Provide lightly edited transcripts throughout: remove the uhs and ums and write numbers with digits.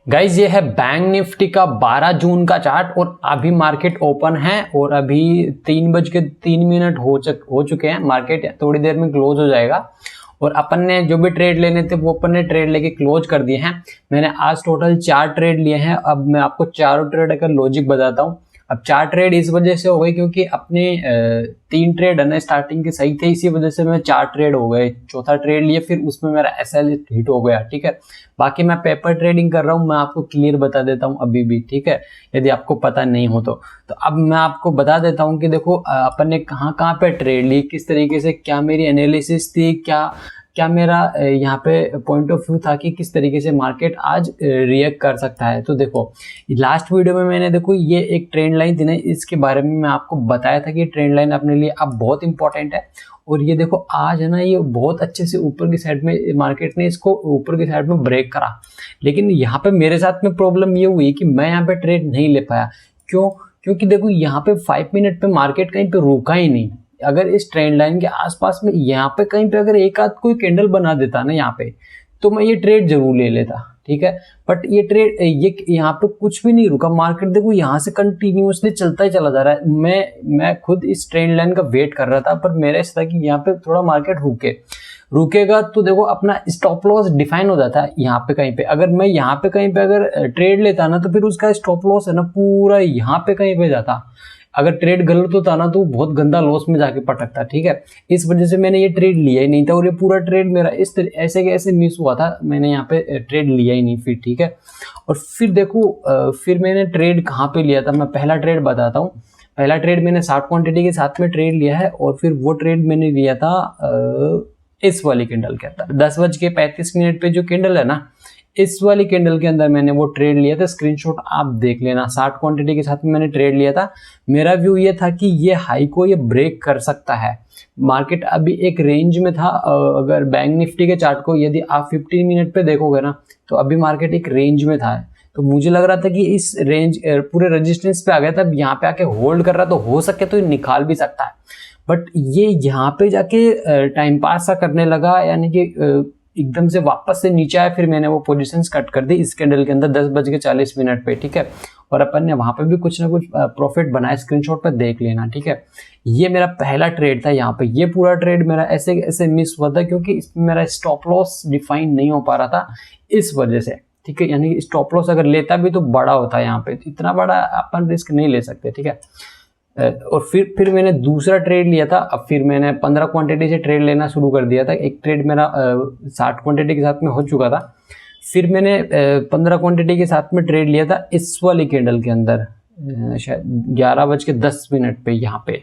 Guys ये है bank Nifty का 12 जून का चार्ट और अभी मार्केट ओपन है और अभी 3:03 हो चुके हैं। मार्केट थोड़ी देर में क्लोज हो जाएगा और अपन ने जो भी ट्रेड लेने थे वो अपन ने ट्रेड लेके क्लोज कर दिए हैं। मैंने आज टोटल 4 ट्रेड लिए हैं। अब मैं आपको चारों ट्रेड का लॉजिक बताता हूँ। अब 4 ट्रेड इस वजह से हो गई क्योंकि अपने 3 ट्रेड है ना स्टार्टिंग के सही थे, इसी वजह से मैं 4 ट्रेड हो गए। चौथा ट्रेड लिए फिर उसमें मेरा एसएल हिट हो गया। ठीक है, बाकी मैं पेपर ट्रेडिंग कर रहा हूँ, मैं आपको क्लियर बता देता हूँ अभी भी। ठीक है, यदि आपको पता नहीं हो तो अब मैं आपको बता देता हूँ कि देखो अपन ने कहाँ कहाँ पे ट्रेड ली, किस तरीके से, क्या मेरी एनालिसिस थी, क्या मेरा यहाँ पे पॉइंट ऑफ व्यू था कि किस तरीके से मार्केट आज रिएक्ट कर सकता है। तो देखो लास्ट वीडियो में मैंने देखो ये एक ट्रेंड लाइन थी ना, इसके बारे में मैं आपको बताया था कि ट्रेंड लाइन अपने लिए अब बहुत इंपॉर्टेंट है। और ये देखो आज है ना, ये बहुत अच्छे से ऊपर की साइड में मार्केट ने इसको ऊपर की साइड में ब्रेक करा, लेकिन यहाँ पे मेरे साथ में प्रॉब्लम ये हुई कि मैं यहाँ पे ट्रेड नहीं ले पाया। क्यों? क्योंकि देखो यहाँ पे 5 मिनट पे मार्केट कहीं पे रुका ही नहीं। अगर इस ट्रेंड लाइन के आसपास में यहाँ पे कहीं पे अगर एक आध कोई कैंडल बना देता ना यहाँ पे, तो मैं ये ट्रेड जरूर ले लेता। ठीक है, बट ये ट्रेड ये यहाँ पे कुछ भी नहीं रुका। मार्केट देखो यहाँ से कंटिन्यूअसली चलता ही चला जा रहा है। मैं खुद इस ट्रेंड लाइन का वेट कर रहा था, पर मेरा ऐसा था कि यहाँ पे थोड़ा मार्केट रुकेगा तो देखो अपना स्टॉप लॉस डिफाइन हो जाता है यहाँ पे कहीं पे। अगर मैं यहाँ पे कहीं पे अगर ट्रेड लेता ना, तो फिर उसका स्टॉप लॉस है ना पूरा यहाँ पे कहीं पे जाता। अगर ट्रेड गलत होता ना तो बहुत गंदा लॉस में जाके पटकता। ठीक है, इस वजह से मैंने ये ट्रेड लिया ही नहीं था और ये पूरा ट्रेड मेरा ऐसे के ऐसे मिस हुआ था। मैंने यहाँ पे ट्रेड लिया ही नहीं फिर। ठीक है, और फिर देखो फिर मैंने ट्रेड कहाँ पे लिया था, मैं पहला ट्रेड बताता हूँ। पहला ट्रेड मैंने 60 क्वांटिटी के साथ में ट्रेड लिया है और फिर वो ट्रेड मैंने लिया था इस वाली कैंडल के अंदर 10:35 पे जो कैंडल है ना, इस वाली कैंडल के अंदर मैंने वो ट्रेड लिया था। स्क्रीनशॉट आप देख लेना। 60 क्वांटिटी के साथ में मैंने ट्रेड लिया था। मेरा व्यू ये था कि ये हाई को ये ब्रेक कर सकता है। मार्केट अभी एक रेंज में था। अगर बैंक निफ्टी के चार्ट को यदि आप 15 मिनट पे देखोगे ना, तो अभी मार्केट एक रेंज में था। तो मुझे लग रहा था कि इस रेंज पूरे रेजिस्टेंस पे आ गया था, यहाँ पे आके होल्ड कर रहा, तो हो सके तो निकाल भी सकता है। बट ये यहाँ पे जाके टाइम पास सा करने लगा, यानी कि एकदम से वापस से नीचे आया। फिर मैंने वो पोजीशंस कट कर दी इस कैंडल के अंदर 10:40 पे। ठीक है, और अपन ने वहां पे भी कुछ ना कुछ प्रॉफिट बनाया। स्क्रीनशॉट पर देख लेना। ठीक है, ये मेरा पहला ट्रेड था। यहाँ पे ये पूरा ट्रेड मेरा ऐसे ऐसे मिस हुआ था क्योंकि इसमें मेरा स्टॉप लॉस डिफाइन नहीं हो पा रहा था इस वजह से। ठीक है, यानी स्टॉप लॉस अगर लेता भी तो बड़ा होता है, यहाँ पे इतना बड़ा अपन रिस्क नहीं ले सकते। ठीक है, और फिर मैंने दूसरा ट्रेड लिया था। अब फिर मैंने 15 क्वांटिटी से ट्रेड लेना शुरू कर दिया था। एक ट्रेड मेरा 60 क्वांटिटी के साथ में हो चुका था। फिर मैंने 15 क्वांटिटी के साथ में ट्रेड लिया था इस वाली कैंडल के अंदर शायद 11:10 पे।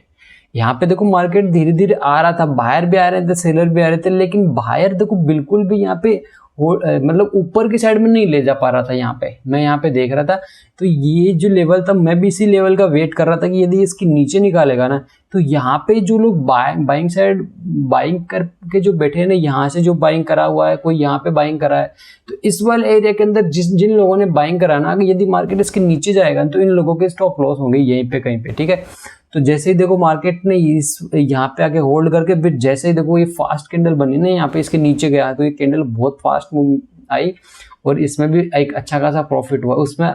यहाँ पे देखो मार्केट धीरे धीरे आ रहा था, बायर भी आ रहे थे, सेलर भी आ रहे थे, लेकिन बायर देखो बिल्कुल भी यहाँ पे मतलब ऊपर की साइड में नहीं ले जा पा रहा था। यहाँ पे मैं यहाँ पे देख रहा था, तो ये जो लेवल था मैं भी इसी लेवल का वेट कर रहा था कि यदि इसके नीचे निकालेगा ना, तो यहाँ पे जो लोग बाइंग साइड बाइंग करके जो बैठे हैं ना, यहाँ से जो बाइंग करा हुआ है, कोई यहाँ पे बाइंग करा है, तो इस वाले एरिया के अंदर जिन लोगों ने बाइंग करा ना, यदि मार्केट इसके नीचे जाएगा तो इन लोगों के स्टॉप लॉस होंगे यहीं पे कहीं पे। ठीक है, तो जैसे ही देखो मार्केट ने यहाँ पे आके होल्ड करके फिर जैसे ही देखो ये फास्ट कैंडल बनी ना, यहाँ पे इसके नीचे गया, तो ये कैंडल बहुत फास्ट मूव आई और इसमें भी एक अच्छा खासा प्रॉफिट हुआ। उसमें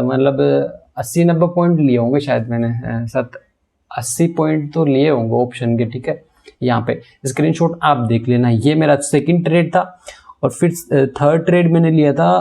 मतलब 80-90 पॉइंट लिए होंगे शायद मैंने, 80 पॉइंट तो लिए होंगे ऑप्शन के। ठीक है, यहाँ पे स्क्रीनशॉट आप देख लेना। ये मेरा सेकंड ट्रेड था और फिर थर्ड ट्रेड मैंने लिया था।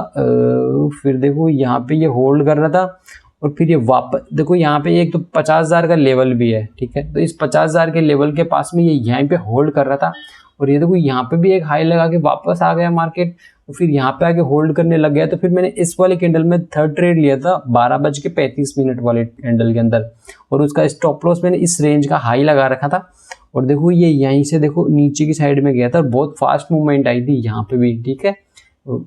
फिर देखो यहाँ पे ये होल्ड कर रहा था और फिर ये वापस देखो यहाँ पे एक तो 50,000 का लेवल भी है। ठीक है, तो इस 50,000 के लेवल के पास में ये यहीं पे होल्ड कर रहा था और ये देखो यहाँ पे भी एक हाई लगा के वापस आ गया मार्केट, तो फिर यहाँ पे आके होल्ड करने लग गया। तो फिर मैंने इस वाले कैंडल में थर्ड ट्रेड लिया था 12:35 वाले कैंडल के अंदर और उसका स्टॉप लॉस मैंने इस रेंज का हाई लगा रखा था। और देखो ये यहीं से देखो नीचे की साइड में गया था और बहुत फास्ट मूवमेंट आई थी यहाँ पे भी। ठीक है, तो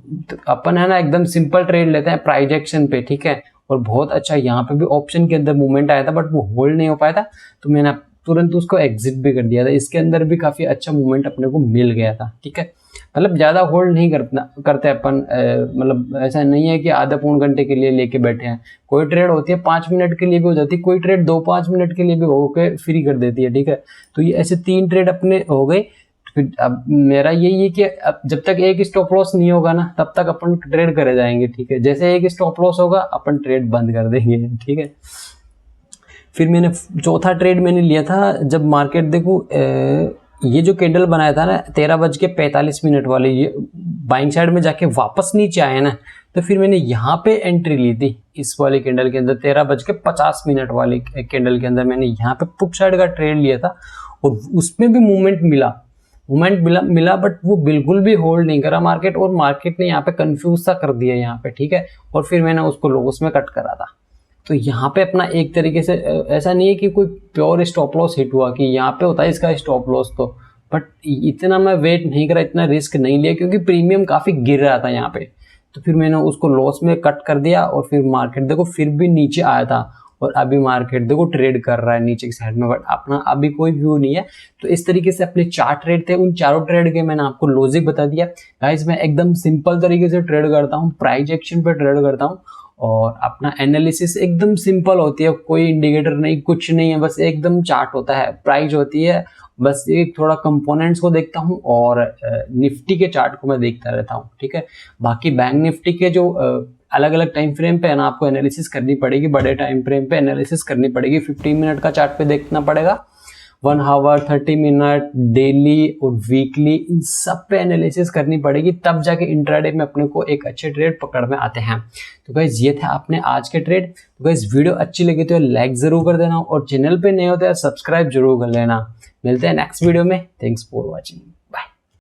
अपन है ना एकदम सिंपल ट्रेड लेते हैं प्राइस एक्शन पे। ठीक है, और बहुत अच्छा यहाँ पे भी ऑप्शन के अंदर मूवमेंट आया था, बट वो होल्ड नहीं हो पाया था, तो मैंने तुरंत उसको एग्जिट भी कर दिया था। इसके अंदर भी काफी अच्छा मूवमेंट अपने को मिल गया था। ठीक है, मतलब ज्यादा होल्ड नहीं करते अपन, मतलब ऐसा नहीं है कि आधा पौन घंटे के लिए लेके बैठे हैं। कोई ट्रेड होती है 5 मिनट के लिए भी हो जाती है, कोई ट्रेड 2-5 मिनट के लिए भी होके फ्री कर देती है। ठीक है, तो ये ऐसे 3 ट्रेड अपने हो गए। फिर अब मेरा यही है कि अब जब तक एक स्टॉप लॉस नहीं होगा ना तब तक अपन ट्रेड करे जाएंगे, ठीक है। जैसे एक स्टॉप लॉस होगा अपन ट्रेड बंद कर देंगे, ठीक है। फिर मैंने चौथा ट्रेड मैंने लिया था जब मार्केट देखो ये जो कैंडल बनाया था ना 13:45 वाली, ये बाइंग साइड में जाके वापस नीचे आया ना, तो फिर मैंने यहाँ पे एंट्री ली थी इस वाली कैंडल के अंदर 13:50 वाली कैंडल के अंदर मैंने यहाँ पे पुट साइड का ट्रेड लिया था और उसमें भी मूवमेंट मिला बट वो बिल्कुल भी होल्ड नहीं करा मार्केट, और मार्केट ने यहाँ पे कंफ्यूज सा कर दिया यहाँ पे, ठीक है। और फिर मैंने उसको लॉस में कट करा था। तो यहाँ पे अपना एक तरीके से ऐसा नहीं है कि कोई प्योर स्टॉप लॉस हिट हुआ कि यहाँ पे होता है इसका स्टॉप लॉस, तो बट इतना मैं वेट नहीं करा, इतना रिस्क नहीं लिया क्योंकि प्रीमियम काफ़ी गिर रहा था यहाँ पे। तो फिर मैंने उसको लॉस में कट कर दिया और फिर मार्केट देखो फिर भी नीचे आया था और अभी मार्केट देखो ट्रेड कर रहा है नीचे की साइड में, बट अपना अभी कोई व्यू नहीं है। तो इस तरीके से अपने 4 ट्रेड थे, उन चारों ट्रेड के मैंने आपको लॉजिक बता दिया। गाइस मैं एकदम सिंपल तरीके से ट्रेड करता हूँ, प्राइस एक्शन पे ट्रेड करता हूँ और अपना एनालिसिस एकदम सिंपल होती है, कोई इंडिकेटर नहीं, कुछ नहीं है, बस एकदम चार्ट होता है, प्राइस होती है, बस एक थोड़ा कंपोनेंट्स को देखता हूँ और निफ्टी के चार्ट को मैं देखता रहता हूँ, ठीक है। बाकी बैंक निफ्टी के जो अलग अलग टाइम फ्रेम पे है ना आपको एनालिसिस करनी पड़ेगी, बड़े टाइम फ्रेम पे एनालिसिस करनी पड़ेगी, 15 मिनट का चार्ट पे देखना पड़ेगा, 1 आवर, 30 मिनट, डेली और वीकली, इन सब पे एनालिसिस करनी पड़ेगी, तब जाके इंट्राडे में अपने को एक अच्छे ट्रेड पकड़ में आते हैं। तो गाइस ये था अपने आज के ट्रेड। तो गाइस वीडियो अच्छी लगी तो लाइक जरूर कर देना और चैनल पे नए हो तो सब्सक्राइब जरूर कर लेना। मिलते हैं नेक्स्ट वीडियो में। Thanks for watching.